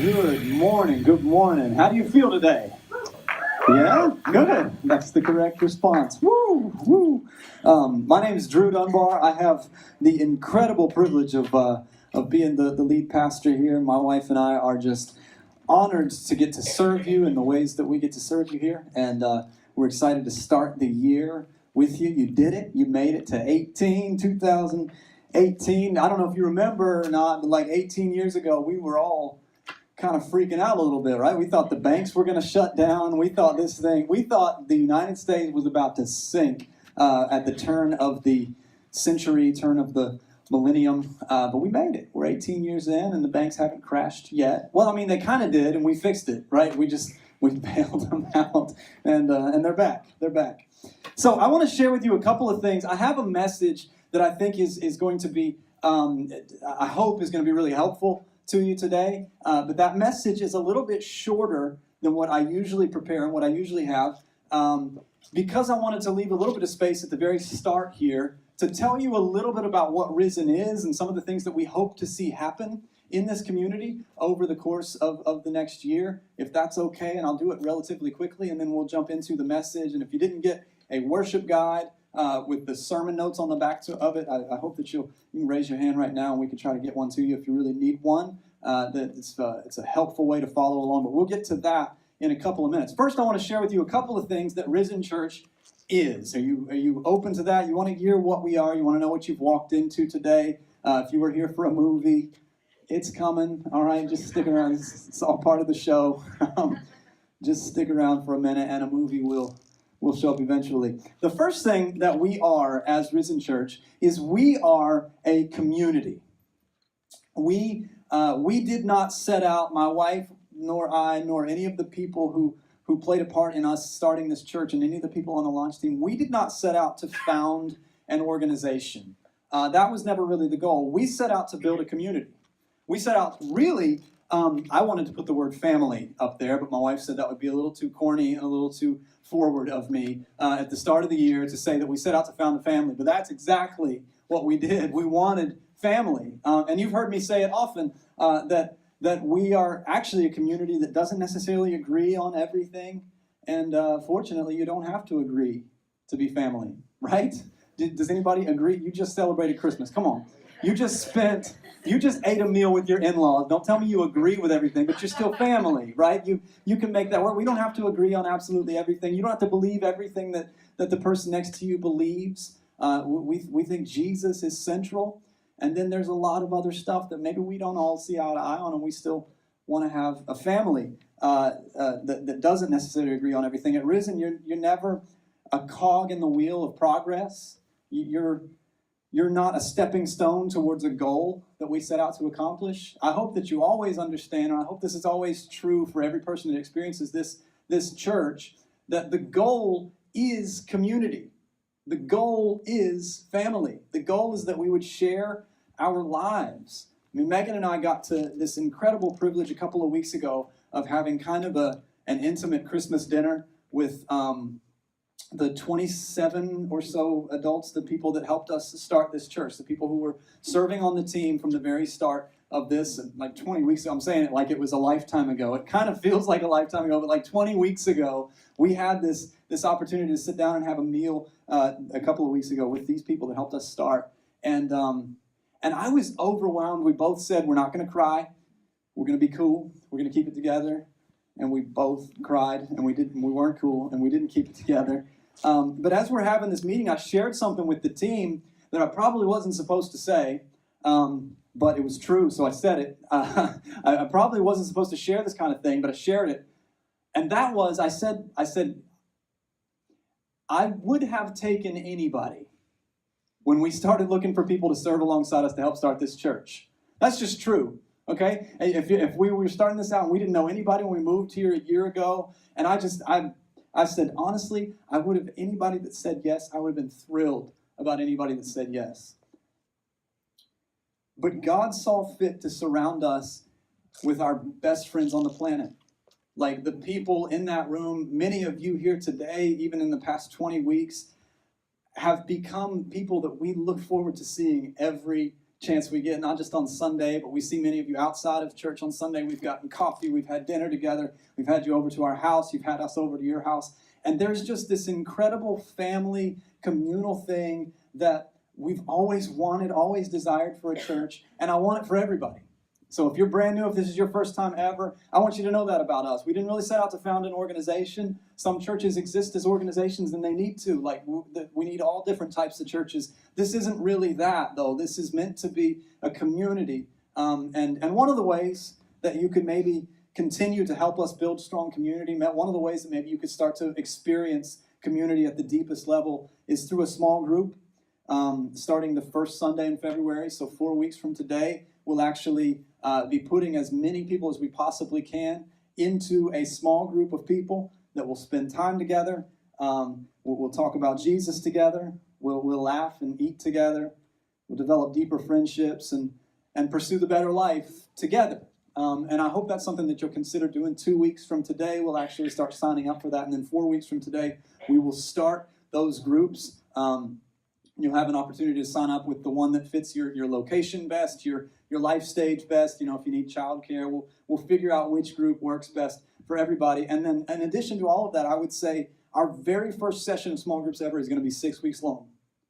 Good morning. Good morning. How do you feel today? Yeah, good. That's the correct response. Woo, woo. My name is Drew Dunbar. I have the incredible privilege of being the lead pastor here. My wife and I are just honored to get to serve you in the ways that we get to serve you here. And we're excited to start the year with you. You did it. You made it to 2018. I don't know if you remember or not, but like 18 years ago, we were all kind of freaking out a little bit, right? We thought the banks were going to shut down. We thought the United States was about to sink at the turn of the century, turn of the millennium. But we made it. We're 18 years in, and the banks haven't crashed yet. Well, I mean, they kind of did, and we fixed it, right? We bailed them out, and they're back. They're back. So I want to share with you a couple of things. I have a message that I think is going to be, I hope is going to be really helpful to you today, but that message is a little bit shorter than what I usually prepare and what I usually have, because I wanted to leave a little bit of space at the very start here to tell you a little bit about what Risen is and some of the things that we hope to see happen in this community over the course of the next year, if that's okay, and I'll do it relatively quickly, and then we'll jump into the message. And if you didn't get a worship guide with the sermon notes on the back of it, I hope that you can raise your hand right now, and we can try to get one to you if you really need one. It's a helpful way to follow along, but we'll get to that in a couple of minutes. First, I want to share with you a couple of things that Risen Church is. Are you open to that? You want to hear what we are? You want to know what you've walked into today? If you were here for a movie, it's coming. All right, just stick around. It's all part of the show. Just stick around for a minute, and a movie will show up eventually. The first thing that we are as Risen Church is we are a community. We did not set out, my wife, nor I, nor any of the people who played a part in us starting this church, and any of the people on the launch team, we did not set out to found an organization. That was never really the goal. We set out to build a community. We set out really, I wanted to put the word family up there, but my wife said that would be a little too corny and a little too forward of me at the start of the year to say that we set out to found a family. But that's exactly what we did. We wanted family. And you've heard me say it often, that we are actually a community that doesn't necessarily agree on everything. And fortunately, you don't have to agree to be family, right? Does anybody agree? You just celebrated Christmas. Come on. You just ate a meal with your in-laws. Don't tell me you agree with everything, but you're still family, right? You can make that work. We don't have to agree on absolutely everything. You don't have to believe everything that the person next to you believes. We think Jesus is central. And then there's a lot of other stuff that maybe we don't all see eye to eye on, and we still want to have a family that doesn't necessarily agree on everything. At Risen, you're never a cog in the wheel of progress. You're not a stepping stone towards a goal that we set out to accomplish. I hope that you always understand, and I hope this is always true for every person that experiences this church, that the goal is community. The goal is family. The goal is that we would share our lives. I mean, Megan and I got to this incredible privilege a couple of weeks ago of having kind of an intimate Christmas dinner with the 27 or so adults, the people that helped us start this church, the people who were serving on the team from the very start of this, like 20 weeks ago. I'm saying it like it was a lifetime ago. It kind of feels like a lifetime ago, but like 20 weeks ago, we had this opportunity to sit down and have a meal a couple of weeks ago with these people that helped us start. And I was overwhelmed. We both said, we're not going to cry. We're going to be cool. We're going to keep it together. And we both cried, and we weren't cool, and we didn't keep it together. But as we're having this meeting, I shared something with the team that I probably wasn't supposed to say, but it was true, so I said it. I probably wasn't supposed to share this kind of thing, but I shared it. And that was, I said, I would have taken anybody when we started looking for people to serve alongside us to help start this church. That's just true. Okay, if we were starting this out and we didn't know anybody when we moved here a year ago, and I said, honestly, I would have, anybody that said yes, I would have been thrilled about anybody that said yes. But God saw fit to surround us with our best friends on the planet. Like the people in that room, many of you here today, even in the past 20 weeks, have become people that we look forward to seeing every chance we get, not just on Sunday, but we see many of you outside of church on Sunday. We've gotten coffee, we've had dinner together, we've had you over to our house, you've had us over to your house. And there's just this incredible family, communal thing that we've always wanted, always desired for a church, and I want it for everybody. So if you're brand new, if this is your first time ever, I want you to know that about us. We didn't really set out to found an organization. Some churches exist as organizations and they need to. Like, we need all different types of churches. This isn't really that, though. This is meant to be a community. And one of the ways that you could maybe continue to help us build strong community, one of the ways that maybe you could start to experience community at the deepest level is through a small group, starting the first Sunday in February. So 4 weeks from today, we'll actually be putting as many people as we possibly can into a small group of people that will spend time together. We'll talk about Jesus together. We'll laugh and eat together. We'll develop deeper friendships and pursue the better life together. And I hope that's something that you'll consider doing. 2 weeks from today, we'll actually start signing up for that. And then 4 weeks from today, we will start those groups. You'll have an opportunity to sign up with the one that fits your location best, your life stage best. You know, if you need childcare, we'll figure out which group works best for everybody. And then in addition to all of that, I would say our very first session of small groups ever is going to be 6 weeks long,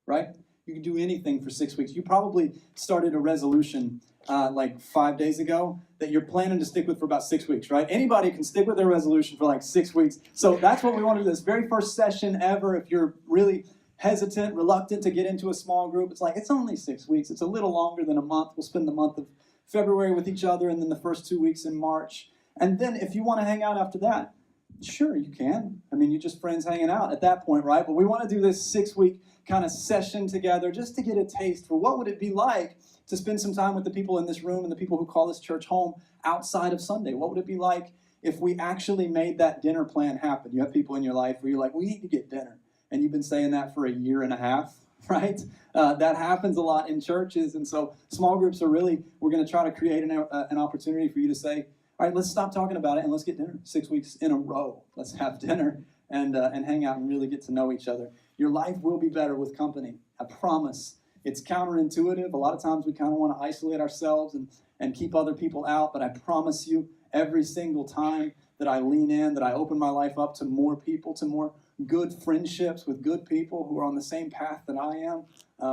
right? You can do anything for 6 weeks. You probably started a resolution like 5 days ago that you're planning to stick with for about 6 weeks, right? Anybody can stick with their resolution for like 6 weeks. So that's what we want to do. This very first session ever, if you're really hesitant, reluctant to get into a small group, it's like, it's only 6 weeks. It's a little longer than a month. We'll spend the month of February with each other and then the first 2 weeks in March. And then if you want to hang out after that, sure, you can. I mean, you're just friends hanging out at that point, right? But we want to do this 6 week kind of session together just to get a taste for what would it be like to spend some time with the people in this room and the people who call this church home outside of Sunday. What would it be like if we actually made that dinner plan happen? You have people in your life where you're like, we need to get dinner. And you've been saying that for a year and a half, right? That happens a lot in churches. And so small groups are really, we're going to try to create an opportunity for you to say, all right, let's stop talking about it and let's get dinner 6 weeks in a row. Let's have dinner and hang out and really get to know each other. Your life will be better with company. I promise. It's counterintuitive. A lot of times we kind of want to isolate ourselves and keep other people out. But I promise you, every single time that I lean in, that I open my life up to more people, to more good friendships with good people who are on the same path that I am,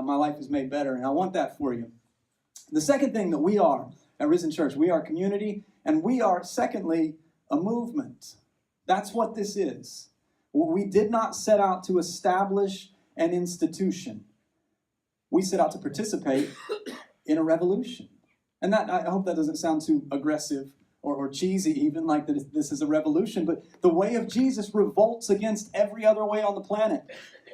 my life is made better. And I want that for you. The second thing that we are at Risen Church, we are community, and we are, secondly, a movement. That's what this is. We did not set out to establish an institution. We set out to participate in a revolution. And that, I hope that doesn't sound too aggressive or cheesy, even like that this is a revolution, but the way of Jesus revolts against every other way on the planet.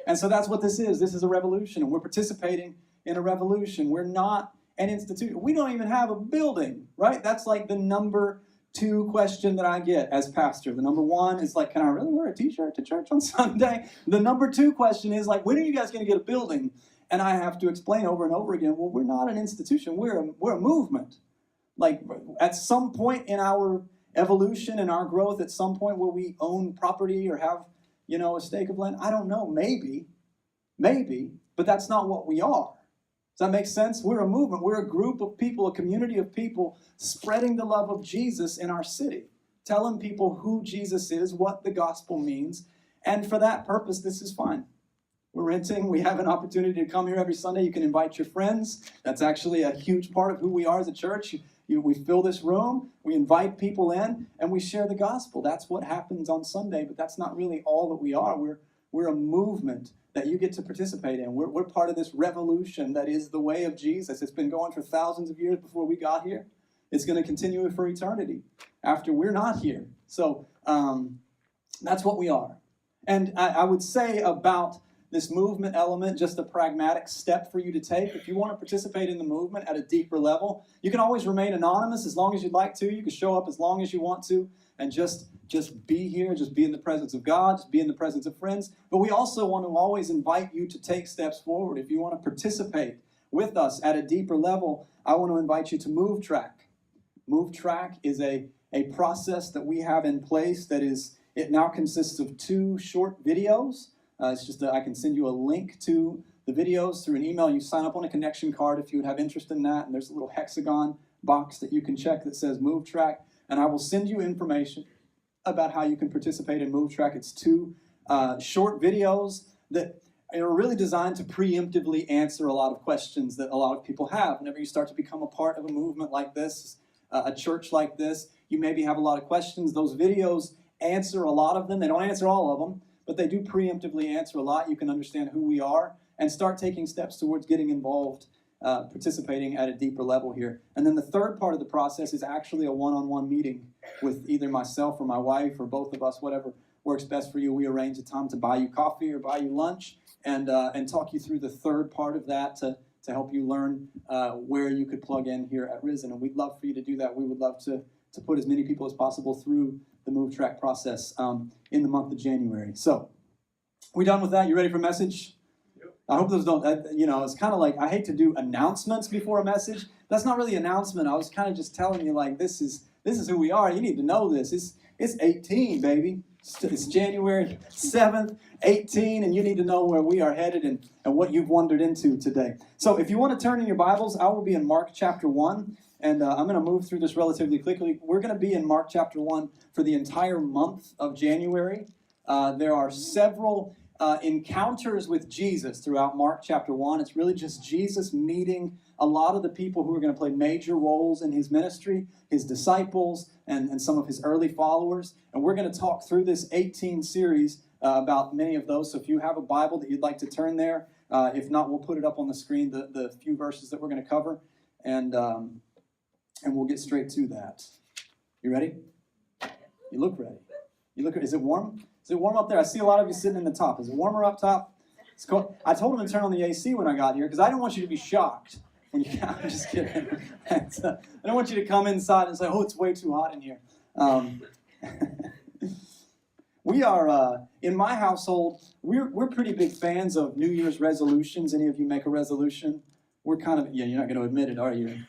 And so that's what this is. This is a revolution, and we're participating in a revolution. We're not an institution. We don't even have a building, right? That's like the number 2 question that I get as pastor. The number 1 is like, can I really wear a t-shirt to church on Sunday? The number 2 question is like, when are you guys going to get a building? And I have to explain over and over again, well, we're not an institution. We're a movement. Like, at some point in our evolution and our growth, at some point will we own property or have, a stake of land? I don't know. Maybe, but that's not what we are. Does that make sense? We're a movement. We're a group of people, a community of people spreading the love of Jesus in our city, telling people who Jesus is, what the gospel means, and for that purpose, this is fine. We're renting. We have an opportunity to come here every Sunday. You can invite your friends. That's actually a huge part of who we are as a church. We fill this room, we invite people in, and we share the gospel. That's what happens on Sunday, but that's not really all that we are. We're a movement that you get to participate in. We're part of this revolution that is the way of Jesus. It's been going for thousands of years before we got here. It's going to continue for eternity after we're not here. So that's what we are. And I would say about this movement element, just a pragmatic step for you to take. If you want to participate in the movement at a deeper level, you can always remain anonymous as long as you'd like to. You can show up as long as you want to and just be here, just be in the presence of God, just be in the presence of friends. But we also want to always invite you to take steps forward. If you want to participate with us at a deeper level, I want to invite you to Move Track. Move Track is a process that we have in place it now consists of 2 short videos. It's just that I can send you a link to the videos through an email. You sign up on a connection card if you would have interest in that, and there's a little hexagon box that you can check that says Move Track, and I will send you information about how you can participate in Move Track. It's 2 short videos that are really designed to preemptively answer a lot of questions that a lot of people have. Whenever you start to become a part of a movement like this, a church like this, you maybe have a lot of questions. Those videos answer a lot of them. They don't answer all of them, but they do preemptively answer a lot. You can understand who we are and start taking steps towards getting involved, participating at a deeper level here. And then the third part of the process is actually a one-on-one meeting with either myself or my wife or both of us, whatever works best for you. We arrange a time to buy you coffee or buy you lunch and talk you through the third part of that to help you learn where you could plug in here at Risen. And we'd love for you to do that. We would love to put as many people as possible through the Move Track process in the month of January. So, we done with that? You ready for a message? Yep. I hope those don't, it's kind of like, I hate to do announcements before a message. That's not really an announcement. I was kind of just telling you, like, this is who we are. You need to know this. It's 18, baby. It's January 7th, 18, and you need to know where we are headed and what you've wandered into today. So if you want to turn in your Bibles, I will be in Mark chapter 1, and I'm going to move through this relatively quickly. We're going to be in Mark chapter 1 for the entire month of January. There are several encounters with Jesus throughout Mark chapter 1. It's really just Jesus meeting a lot of the people who are going to play major roles in his ministry, his disciples, and some of his early followers. And we're going to talk through this 18 series about many of those. So if you have a Bible that you'd like to turn there, if not, we'll put it up on the screen, the few verses that we're going to cover, and we'll get straight to that. You ready? You look ready. Is it warm? Is it warm up there? I see a lot of you sitting in the top. Is it warmer up top? It's cold. I told him to turn on the AC when I got here because I didn't want you to be shocked. When you, I'm just kidding. I don't want you to come inside and say, "Oh, it's way too hot in here." We are in my household. We're pretty big fans of New Year's resolutions. Any of you make a resolution? We're kind of, you're not going to admit it, are you?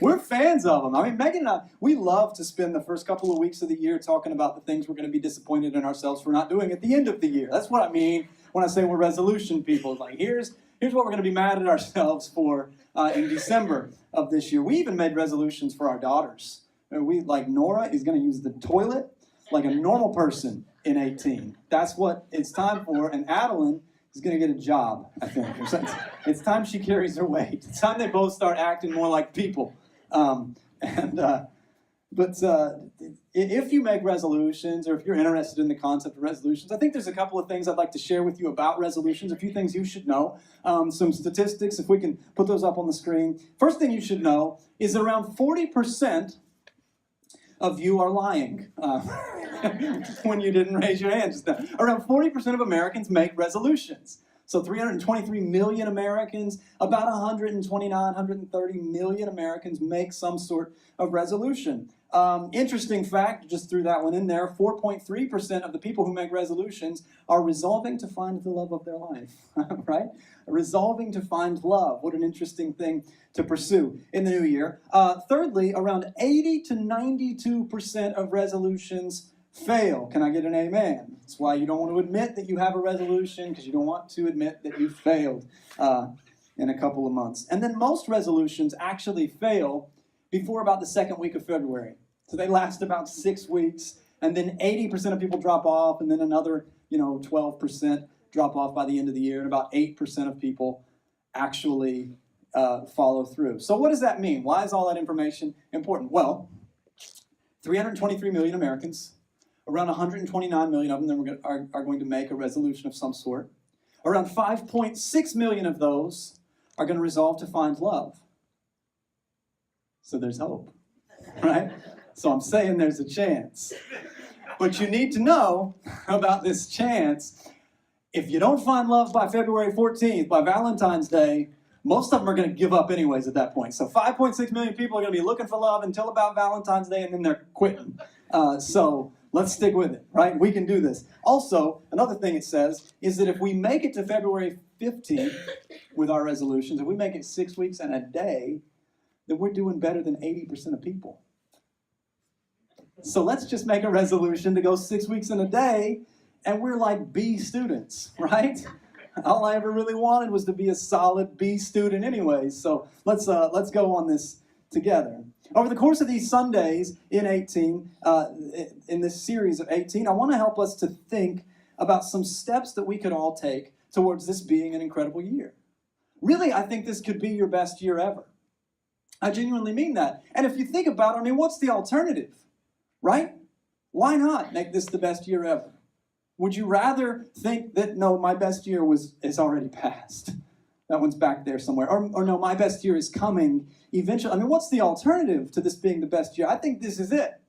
We're fans of them. I mean, Megan and I, we love to spend the first couple of weeks of the year talking about the things we're going to be disappointed in ourselves for not doing at the end of the year. That's what I mean when I say we're resolution people. It's like, here's what we're going to be mad at ourselves for in December of this year. We even made resolutions for our daughters. Nora is going to use the toilet like a normal person in 18. That's what it's time for. And Adeline is going to get a job, I think. It's time she carries her weight. It's time they both start acting more like people. If you make resolutions, or if you're interested in the concept of resolutions, I think there's a couple of things I'd like to share with you about resolutions, a few things you should know. Some statistics, if we can put those up on the screen. First thing you should know is that around 40% of you are lying. When you didn't raise your hand just now. Around 40% of Americans make resolutions. So 323 million Americans, about 129, 130 million Americans make some sort of resolution. Interesting fact, just threw that one in there, 4.3% of the people who make resolutions are resolving to find the love of their life, right? Resolving to find love. What an interesting thing to pursue in the new year. Thirdly, around 80 to 92% of resolutions fail. Can I get an amen? That's why you don't want to admit that you have a resolution, because you don't want to admit that you failed in a couple of months. And then most resolutions actually fail before about the second week of February. So they last about 6 weeks, and then 80% of people drop off, and then another 12% drop off by the end of the year, and about 8% of people actually follow through. So what does that mean? Why is all that information important? Well, 323 million Americans, around 129 million of them are going to make a resolution of some sort. Around 5.6 million of those are going to resolve to find love. So there's hope, right? So I'm saying there's a chance. But you need to know about this chance. If you don't find love by February 14th, by Valentine's Day, most of them are going to give up anyways at that point. So 5.6 million people are going to be looking for love until about Valentine's Day, and then they're quitting. So let's stick with it, right? We can do this. Also, another thing it says is that if we make it to February 15th with our resolutions, if we make it 6 weeks and a day, then we're doing better than 80% of people. So let's just make a resolution to go 6 weeks in a day, and we're like B students, right? All I ever really wanted was to be a solid B student anyway. So let's go on this together. Over the course of these Sundays in 18, in this series of 18, I want to help us to think about some steps that we could all take towards this being an incredible year. Really, I think this could be your best year ever. I genuinely mean that. And if you think about it, I mean, what's the alternative, right? Why not make this the best year ever? Would you rather think that, no, my best year is already passed? That one's back there somewhere. Or no, my best year is coming eventually. I mean, what's the alternative to this being the best year? I think this is it.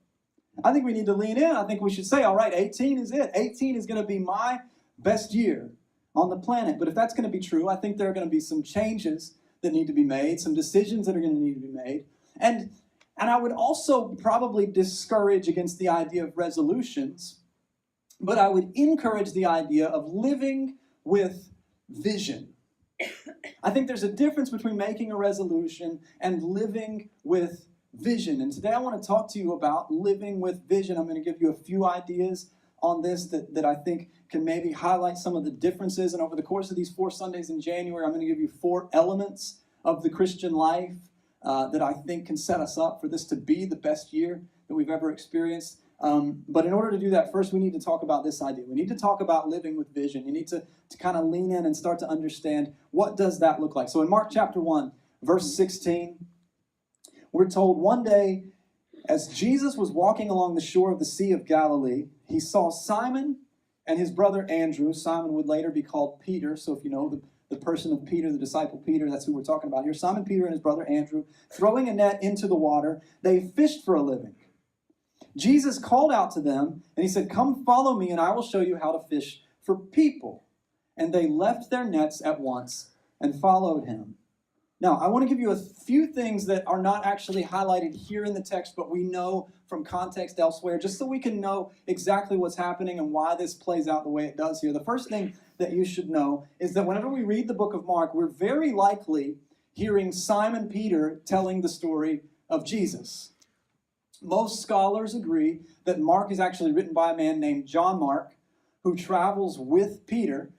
I think we need to lean in. I think we should say, all right, 18 is it. 18 is going to be my best year on the planet. But if that's going to be true, I think there are going to be some changes that need to be made, some decisions that are going to need to be made. And I would also probably discourage against the idea of resolutions, but I would encourage the idea of living with vision. I think there's a difference between making a resolution and living with vision. And today I want to talk to you about living with vision. I'm going to give you a few ideas on this that I think can maybe highlight some of the differences. And over the course of these 4 Sundays in January, I'm going to give you 4 elements of the Christian life that I think can set us up for this to be the best year that we've ever experienced. But in order to do that, first we need to talk about this idea. We need to talk about living with vision. You need to kind of lean in and start to understand, what does that look like? So in Mark chapter 1, verse 16, we're told, one day as Jesus was walking along the shore of the Sea of Galilee, he saw Simon and his brother Andrew. Simon would later be called Peter. So if you know the person of Peter, the disciple Peter, that's who we're talking about here. Simon Peter and his brother Andrew throwing a net into the water. They fished for a living. Jesus called out to them, and he said, "Come follow me, and I will show you how to fish for people." And they left their nets at once and followed him. Now, I want to give you a few things that are not actually highlighted here in the text, but we know from context elsewhere, just so we can know exactly what's happening and why this plays out the way it does here. The first thing that you should know is that whenever we read the book of Mark, we're very likely hearing Simon Peter telling the story of Jesus. Most scholars agree that Mark is actually written by a man named John Mark, who travels with Peter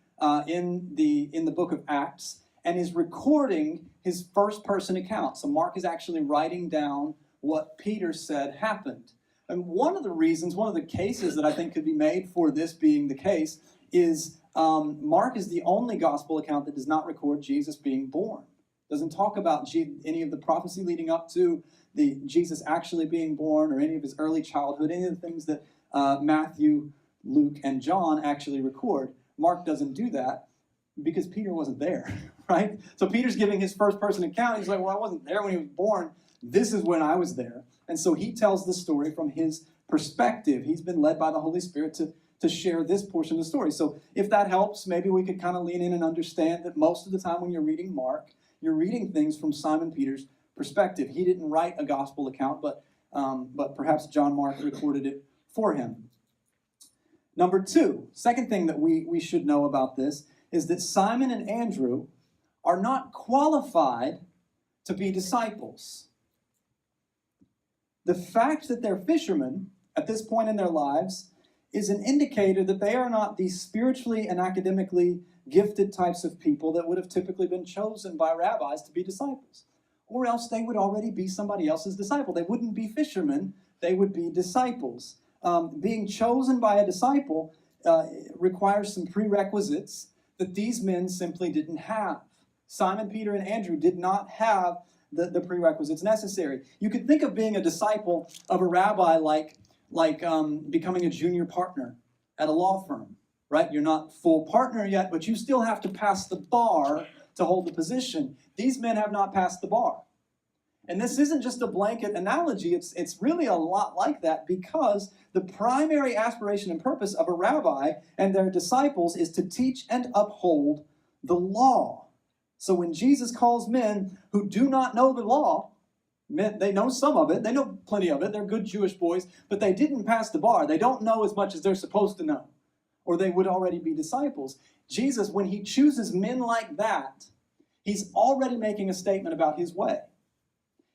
in the book of Acts and is recording his first-person account. So Mark is actually writing down what Peter said happened. And one of the cases that I think could be made for this being the case is Mark is the only gospel account that does not record Jesus being born. Doesn't talk about any of the prophecy leading up to Jesus actually being born, or any of his early childhood, any of the things that Matthew, Luke, and John actually record. Mark doesn't do that because Peter wasn't there, right? So Peter's giving his first-person account. He's like, well, I wasn't there when he was born. This is when I was there. And so he tells the story from his perspective. He's been led by the Holy Spirit to share this portion of the story. So if that helps, maybe we could kind of lean in and understand that most of the time when you're reading Mark, you're reading things from Simon Peter's perspective. He didn't write a gospel account, but perhaps John Mark recorded it for him. Number 2, second thing that we should know about this is that Simon and Andrew are not qualified to be disciples. The fact that they're fishermen at this point in their lives is an indicator that they are not the spiritually and academically gifted types of people that would have typically been chosen by rabbis to be disciples. Or else they would already be somebody else's disciple. They wouldn't be fishermen, they would be disciples. Being chosen by a disciple requires some prerequisites that these men simply didn't have. Simon, Peter, and Andrew did not have the prerequisites necessary. You could think of being a disciple of a rabbi like becoming a junior partner at a law firm, right? You're not full partner yet, but you still have to pass the bar to hold the position. These men have not passed the bar. And this isn't just a blanket analogy, it's really a lot like that, because the primary aspiration and purpose of a rabbi and their disciples is to teach and uphold the law. So when Jesus calls men who do not know the law, they know some of it, they know plenty of it, they're good Jewish boys, but they didn't pass the bar. They don't know as much as they're supposed to know, or they would already be disciples. Jesus, when he chooses men like that, he's already making a statement about his way.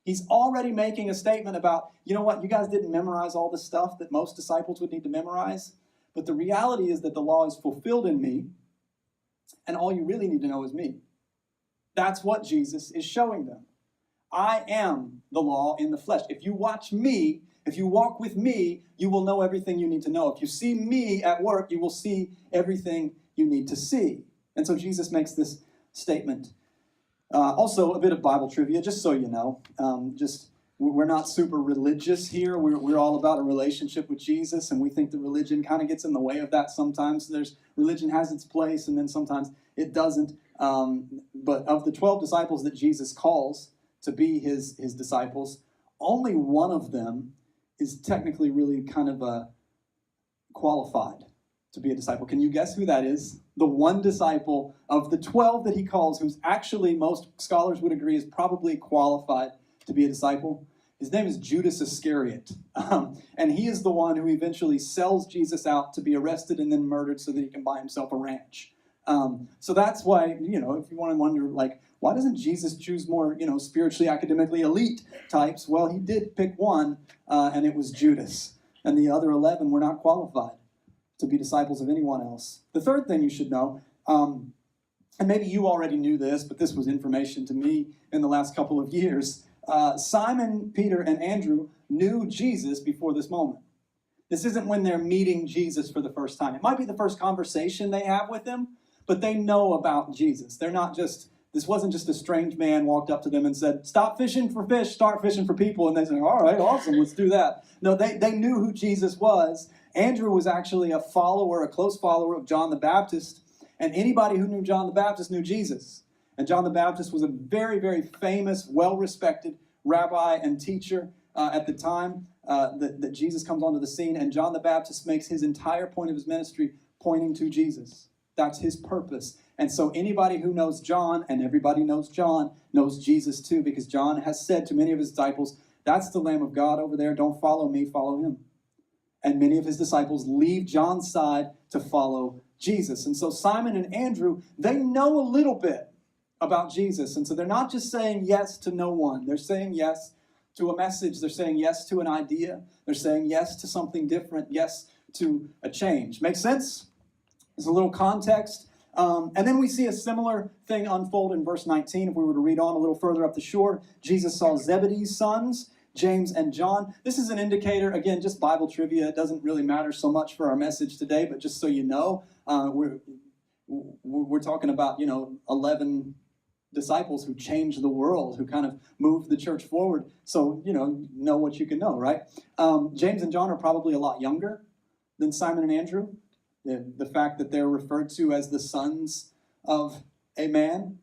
He's already making a statement about, you know what, you guys didn't memorize all the stuff that most disciples would need to memorize, but the reality is that the law is fulfilled in me, And all you really need to know is me. That's what Jesus is showing them. I am the law in the flesh. If you watch me, if you walk with me, you will know everything you need to know. If you see me at work, you will see everything you need to see. And so Jesus makes this statement. Also, a bit of Bible trivia, just so you know. We're not super religious here. We're all about a relationship with Jesus, and we think that religion kind of gets in the way of that sometimes. Religion has its place, and then sometimes it doesn't. But of the 12 disciples that Jesus calls to be his disciples, only one of them is technically really kind of qualified to be a disciple. Can you guess who that is? The one disciple of the 12 that he calls, who's actually, most scholars would agree, is probably qualified to be a disciple. His name is Judas Iscariot. And he is the one who eventually sells Jesus out to be arrested and then murdered so that he can buy himself a ranch. So that's why, if you want to wonder, why doesn't Jesus choose more, spiritually, academically elite types? Well, he did pick one, and it was Judas. And the other 11 were not qualified to be disciples of anyone else. The third thing you should know, and maybe you already knew this, but this was information to me in the last couple of years. Simon, Peter, and Andrew knew Jesus before this moment. This isn't when they're meeting Jesus for the first time. It might be the first conversation they have with him, but they know about Jesus. This wasn't just a strange man walked up to them and said, stop fishing for fish, start fishing for people. And they said, all right, awesome, let's do that. No, they knew who Jesus was. Andrew was actually a close follower of John the Baptist. And anybody who knew John the Baptist knew Jesus. And John the Baptist was a very, very famous, well-respected rabbi and teacher at the time that Jesus comes onto the scene. And John the Baptist makes his entire point of his ministry pointing to Jesus. That's his purpose. And so anybody who knows John, and everybody knows John, knows Jesus too, because John has said to many of his disciples, that's the Lamb of God over there. Don't follow me, follow him. And many of his disciples leave John's side to follow Jesus. And so Simon and Andrew, they know a little bit about Jesus. And so they're not just saying yes to no one. They're saying yes to a message. They're saying yes to an idea. They're saying yes to something different. Yes to a change. Make sense? There's a little context. And then we see a similar thing unfold in verse 19. If we were to read on a little further up the shore, Jesus saw Zebedee's sons, James and John. This is an indicator, again, just Bible trivia. It doesn't really matter so much for our message today, but just so you know, we're talking about, 11 disciples who changed the world, who kind of moved the church forward. So, know what you can know, right? James and John are probably a lot younger than Simon and Andrew. The fact that they're referred to as the sons of a man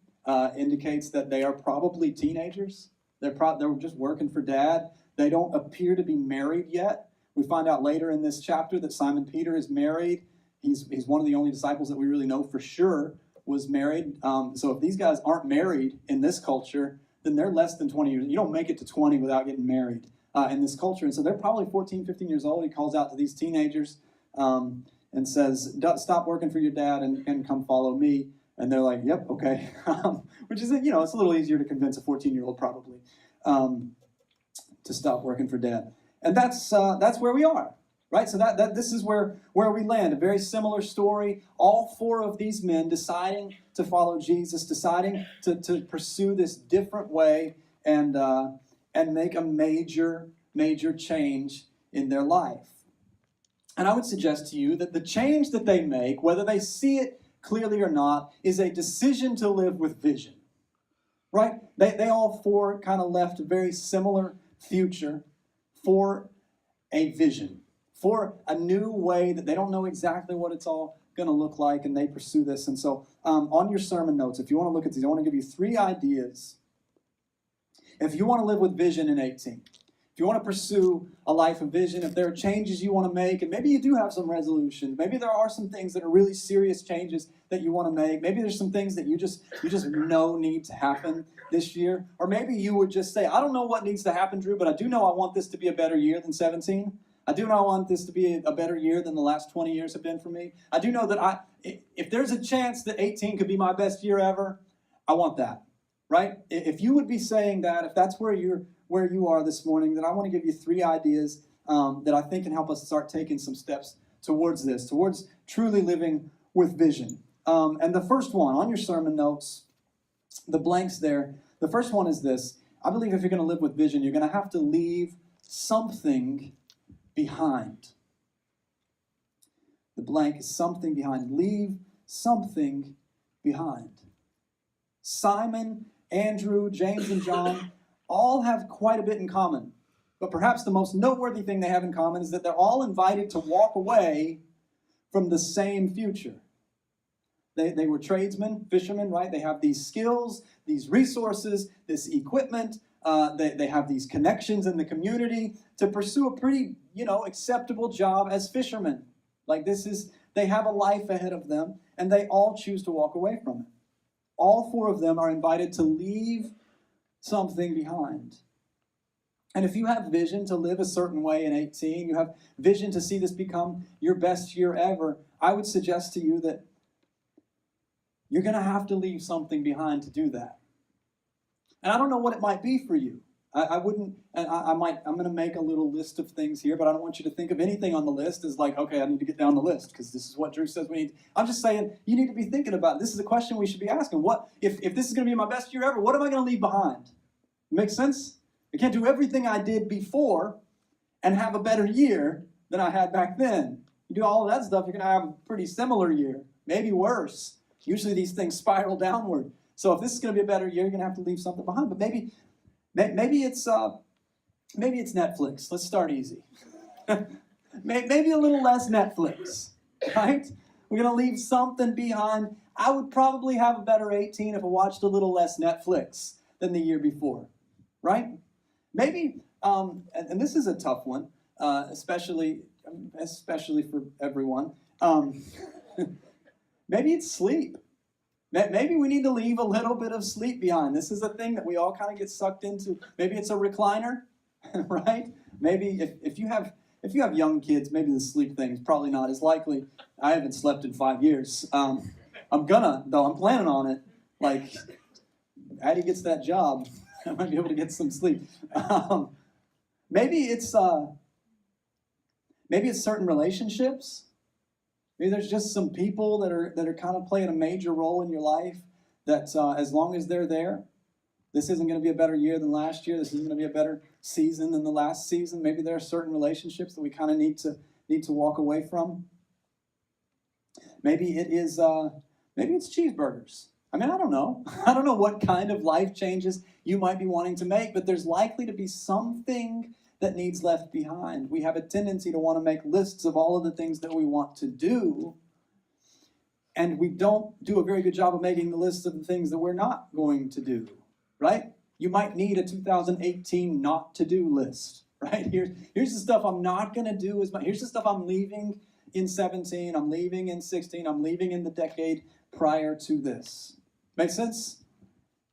indicates that they are probably teenagers. They're just working for dad. They don't appear to be married yet. We find out later in this chapter that Simon Peter is married. He's one of the only disciples that we really know for sure was married. So if these guys aren't married in this culture, then they're less than 20 years. You don't make it to 20 without getting married in this culture. And so they're probably 14, 15 years old. He calls out to these teenagers and says, stop working for your dad and come follow me. And they're like, yep, okay. Which is, it's a little easier to convince a 14-year-old probably to stop working for dad. And that's where we are, right? So this is where we land. A very similar story. All four of these men deciding to follow Jesus, deciding to pursue this different way and make a major change in their life. And I would suggest to you that the change that they make, whether they see it clearly or not, is a decision to live with vision, right? They all four kind of left a very similar future for a vision, for a new way that they don't know exactly what it's all going to look like, and they pursue this. And so on your sermon notes, if you want to look at these, I want to give you 3 ideas. If you want to live with vision in 18, if you want to pursue a life of vision, if there are changes you want to make, and maybe you do have some resolutions, maybe there are some things that are really serious changes that you want to make, maybe there's some things that you just know need to happen this year, or maybe you would just say, I don't know what needs to happen, Drew, but I do know I want this to be a better year than 17. I do know I want this to be a better year than the last 20 years have been for me. I do know that if there's a chance that 18 could be my best year ever, I want that, right? If you would be saying that, if that's where you are this morning, then I want to give you 3 ideas that I think can help us start taking some steps towards this, towards truly living with vision. And the first one on your sermon notes, the blanks there, the first one is this. I believe if you're going to live with vision, you're going to have to leave something behind. The blank is something behind. Leave something behind. Simon, Andrew, James, and John all have quite a bit in common. But perhaps the most noteworthy thing they have in common is that they're all invited to walk away from the same future. They were tradesmen, fishermen, right? They have these skills, these resources, this equipment. They have these connections in the community to pursue a pretty, acceptable job as fishermen. They have a life ahead of them, and they all choose to walk away from it. All four of them are invited to leave something behind. And if you have vision to live a certain way in 18, you have vision to see this become your best year ever, I would suggest to you that you're going to have to leave something behind to do that. And I don't know what it might be for you. I'm going to make a little list of things here, but I don't want you to think of anything on the list as like, okay, I need to get down the list because this is what Drew says we need. I'm just saying you need to be thinking about it. This is a question we should be asking. What if this is going to be my best year ever, what am I going to leave behind? Makes sense? I can't do everything I did before and have a better year than I had back then. You do all of that stuff, you're going to have a pretty similar year, maybe worse. Usually these things spiral downward. So if this is going to be a better year, you're going to have to leave something behind. But maybe it's Netflix. Let's start easy. Maybe a little less Netflix, right? We're going to leave something behind. I would probably have a better 18 if I watched a little less Netflix than the year before, right? Maybe, and this is a tough one, especially for everyone. Maybe it's sleep. Maybe we need to leave a little bit of sleep behind. This is a thing that we all kind of get sucked into. Maybe it's a recliner, right? Maybe if you have young kids, maybe the sleep thing is probably not as likely. I haven't slept in 5 years. I'm planning on it. Like, Addie gets that job, I might be able to get some sleep. Maybe it's certain relationships. Maybe there's just some people that are kind of playing a major role in your life that as long as they're there, this isn't going to be a better year than last year. This isn't going to be a better season than the last season. Maybe there are certain relationships that we kind of need to walk away from. Maybe it's cheeseburgers. I mean, I don't know. I don't know what kind of life changes you might be wanting to make, but there's likely to be something that needs left behind. We have a tendency to want to make lists of all of the things that we want to do, and we don't do a very good job of making the list of the things that we're not going to do, right? You might need a 2018 not to do list, right? Here's the stuff I'm not going to do. Here's the stuff I'm leaving in 17, I'm leaving in 16, I'm leaving in the decade prior to this. Make sense?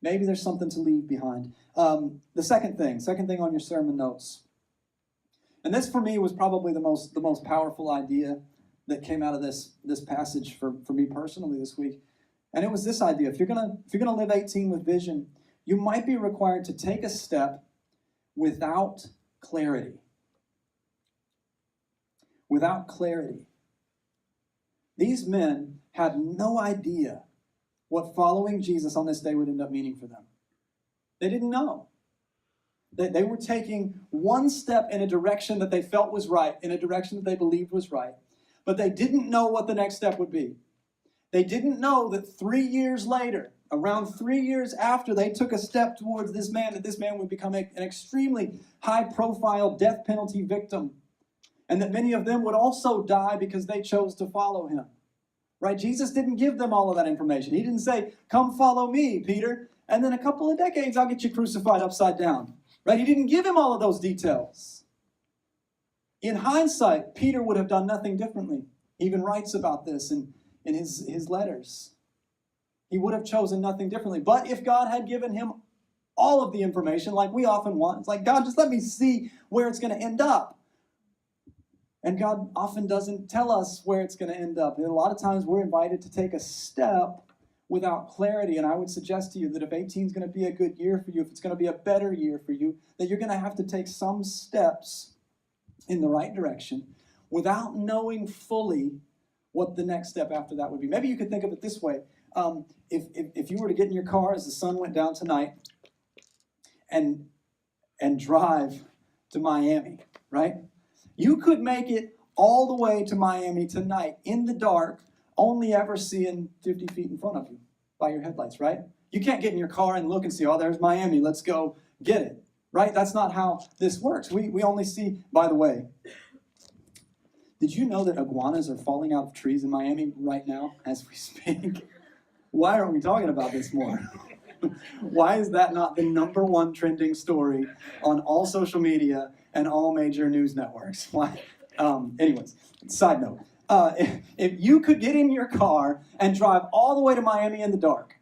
Maybe there's something to leave behind. The second thing on your sermon notes. And this for me was probably the most powerful idea that came out of this passage for me personally this week. And it was this idea. If you're gonna live 18 with vision, you might be required to take a step without clarity. Without clarity. These men had no idea what following Jesus on this day would end up meaning for them. They didn't know. They were taking one step in a direction that they felt was right, in a direction that they believed was right, but they didn't know what the next step would be. They didn't know that 3 years later, around 3 years after they took a step towards this man, that this man would become an extremely high-profile death penalty victim, and that many of them would also die because they chose to follow him. Right? Jesus didn't give them all of that information. He didn't say, come follow me, Peter, and then a couple of decades I'll get you crucified upside down. Right? He didn't give him all of those details. In hindsight, Peter would have done nothing differently. He even writes about this in his letters. He would have chosen nothing differently. But if God had given him all of the information, like we often want, it's like, God, just let me see where it's going to end up. And God often doesn't tell us where it's going to end up. And a lot of times we're invited to take a step without clarity. And I would suggest to you that if 18 is going to be a good year for you, if it's going to be a better year for you, that you're going to have to take some steps in the right direction without knowing fully what the next step after that would be. Maybe you could think of it this way. If you were to get in your car as the sun went down tonight and drive to Miami, right? You could make it all the way to Miami tonight in the dark, only ever seeing 50 feet in front of you by your headlights, right? You can't get in your car and look and see, oh, there's Miami, let's go get it, right? That's not how this works. We only see, by the way, did you know that iguanas are falling out of trees in Miami right now as we speak? Why aren't we talking about this more? Why is that not the #1 trending story on all social media and all major news networks? Why? Anyways, side note. If you could get in your car and drive all the way to Miami in the dark,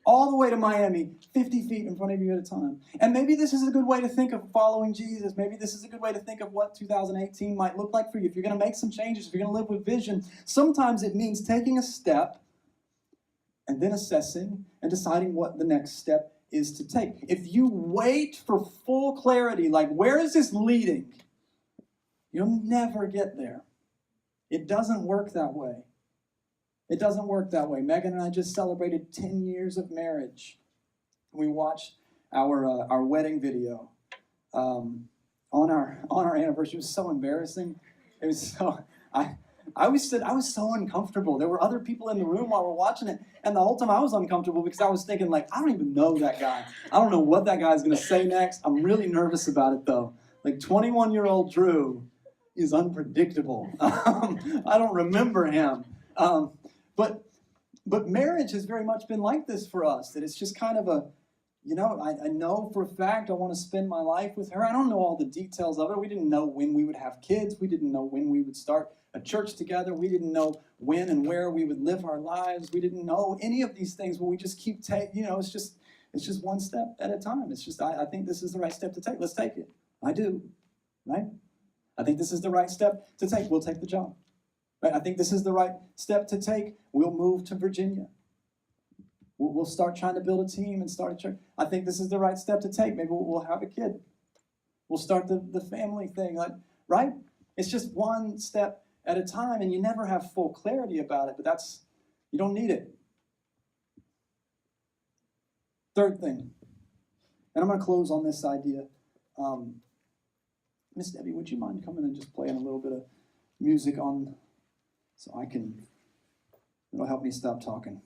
all the way to Miami, 50 feet in front of you at a time. And maybe this is a good way to think of following Jesus. Maybe this is a good way to think of what 2018 might look like for you. If you're going to make some changes, if you're going to live with vision, sometimes it means taking a step and then assessing and deciding what the next step is to take. If you wait for full clarity, like where is this leading, you'll never get there. It doesn't work that way. It doesn't work that way. Megan and I just celebrated 10 years of marriage. We watched our wedding video on our anniversary. It was so embarrassing. It was so I was so uncomfortable. There were other people in the room while we're watching it, and the whole time I was uncomfortable because I was thinking, like, I don't even know that guy. I don't know what that guy's going to say next. I'm really nervous about it, though. Like, 21-year-old Drew is unpredictable. I don't remember him. But marriage has very much been like this for us, that it's just kind of a, I know for a fact I want to spend my life with her. I don't know all the details of it. We didn't know when we would have kids. We didn't know when we would start a church together. We didn't know when and where we would live our lives. We didn't know any of these things, but we just keep it's just one step at a time. It's just, I think this is the right step to take. Let's take it. I do, right? I think this is the right step to take. We'll take the job. Right? I think this is the right step to take. We'll move to Virginia. We'll start trying to build a team and start a church. I think this is the right step to take. Maybe we'll have a kid. We'll start the family thing, right? It's just one step at a time, and you never have full clarity about it, but you don't need it. Third thing, and I'm going to close on this idea. Miss Debbie, would you mind coming and just playing a little bit of music so it'll help me stop talking.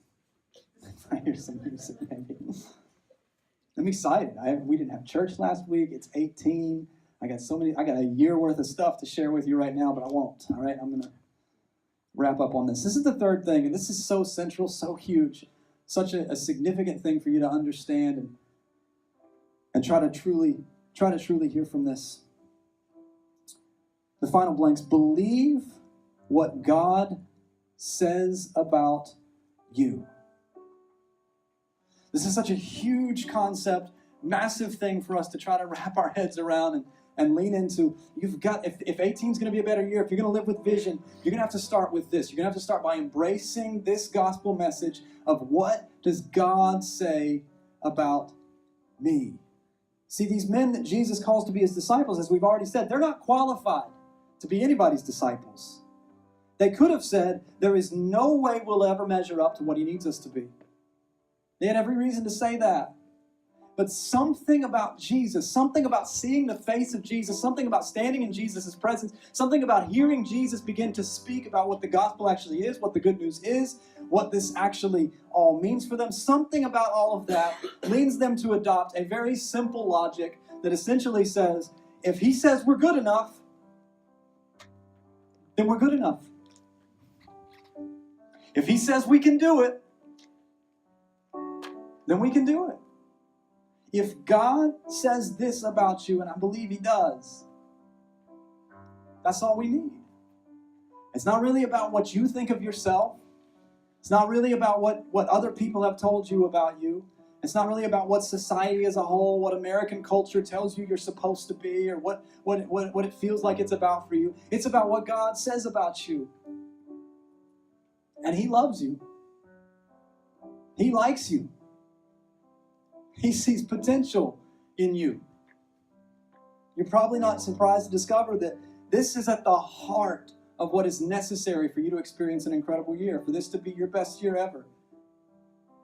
I hear some music, maybe. I'm excited. We didn't have church last week. It's 18. I got a year worth of stuff to share with you right now, but I won't. All right, I'm going to wrap up on this. This is the third thing, and this is so central, so huge, such a significant thing for you to understand and try to truly hear from this. The final blanks: believe what God says about you. This is such a huge concept, massive thing for us to try to wrap our heads around and lean into. If 18 is going to be a better year, if you're going to live with vision, you're going to have to start with this. You're going to have to start by embracing this gospel message of what does God say about me. See, these men that Jesus calls to be his disciples, as we've already said, they're not qualified to be anybody's disciples. They could have said, there is no way we'll ever measure up to what he needs us to be. They had every reason to say that. But something about Jesus, something about seeing the face of Jesus, something about standing in Jesus' presence, something about hearing Jesus begin to speak about what the gospel actually is, what the good news is, what this actually all means for them, something about all of that leads them to adopt a very simple logic that essentially says, if he says we're good enough, then we're good enough. If he says we can do it, then we can do it. If God says this about you, and I believe he does, that's all we need. It's not really about what you think of yourself. It's not really about what other people have told you about you. It's not really about what society as a whole, what American culture tells you you're supposed to be, or what it feels like it's about for you. It's about what God says about you. And he loves you. He likes you. He sees potential in you. You're probably not surprised to discover that this is at the heart of what is necessary for you to experience an incredible year, for this to be your best year ever.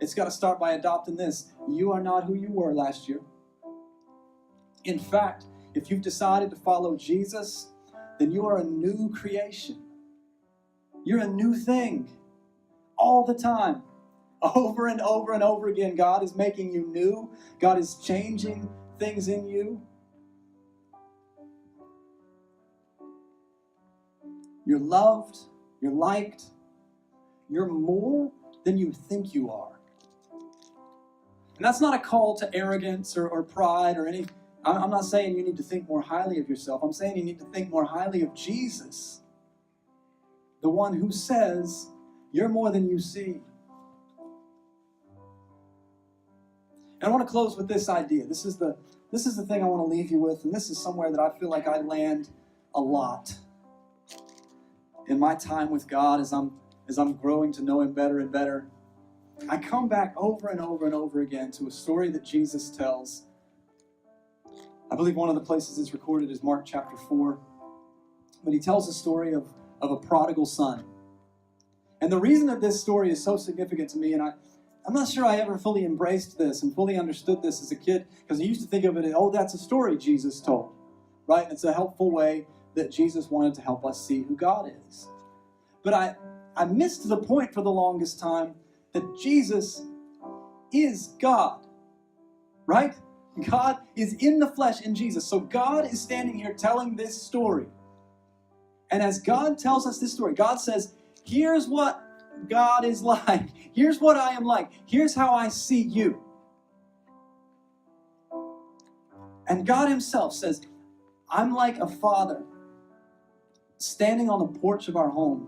It's got to start by adopting this. You are not who you were last year. In fact, if you've decided to follow Jesus, then you are a new creation. You're a new thing all the time. Over and over and over again, God is making you new. God is changing things in you. You're loved. You're liked. You're more than you think you are. And that's not a call to arrogance or pride or any. I'm not saying you need to think more highly of yourself. I'm saying you need to think more highly of Jesus, the one who says, you're more than you see. And I want to close with this idea. This is the thing I want to leave you with, and this is somewhere that I feel like I land a lot in my time with God as I'm growing to know Him better and better. I come back over and over and over again to a story that Jesus tells. I believe one of the places it's recorded is Mark chapter 4. But He tells the story of a prodigal son. And the reason that this story is so significant to me, and I'm not sure I ever fully embraced this and fully understood this as a kid, because I used to think of it as, oh, that's a story Jesus told, right? And it's a helpful way that Jesus wanted to help us see who God is. But I missed the point for the longest time that Jesus is God, right? God is in the flesh in Jesus. So God is standing here telling this story. And as God tells us this story, God says, here's what God is like. Here's what I am like. Here's how I see you. And God Himself says, I'm like a father standing on the porch of our home,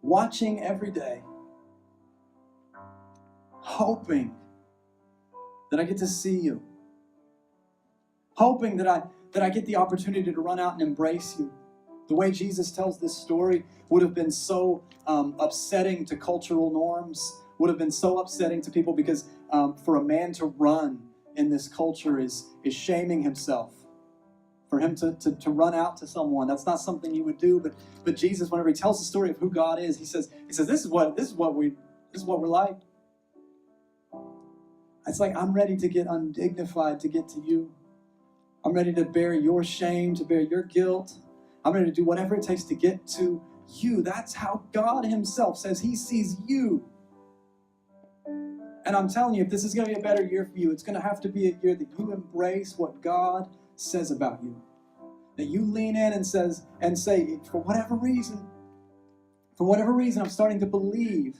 watching every day, hoping that I get to see you, hoping that I get the opportunity to run out and embrace you. The way Jesus tells this story would have been so upsetting to cultural norms, would have been so upsetting to people, because for a man to run in this culture is shaming himself. For him to run out to someone, that's not something you would do. But Jesus, whenever He tells the story of who God is, He says this is what we're like. It's like, I'm ready to get undignified to get to you. I'm ready to bear your shame, to bear your guilt. I'm ready to do whatever it takes to get to you. That's how God Himself says He sees you. And I'm telling you, if this is going to be a better year for you, it's going to have to be a year that you embrace what God says about you. That you lean in and say, for whatever reason, I'm starting to believe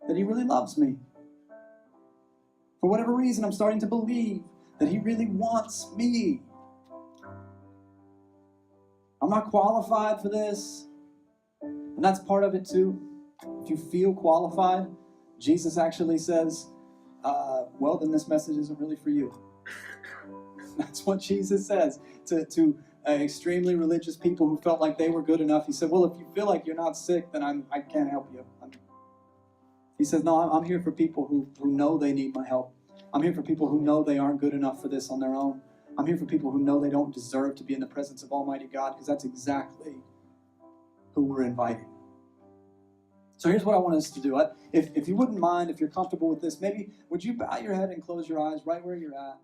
that He really loves me. For whatever reason, I'm starting to believe that He really wants me. I'm not qualified for this. And that's part of it too. If you feel qualified, Jesus actually says, well, then this message isn't really for you. That's what Jesus says to extremely religious people who felt like they were good enough. He said, well, if you feel like you're not sick, then I can't help you. He says, no, I'm here for people who know they need my help. I'm here for people who know they aren't good enough for this on their own. I'm here for people who know they don't deserve to be in the presence of Almighty God, because that's exactly who we're inviting. So here's what I want us to do. If you wouldn't mind, if you're comfortable with this, maybe would you bow your head and close your eyes right where you're at?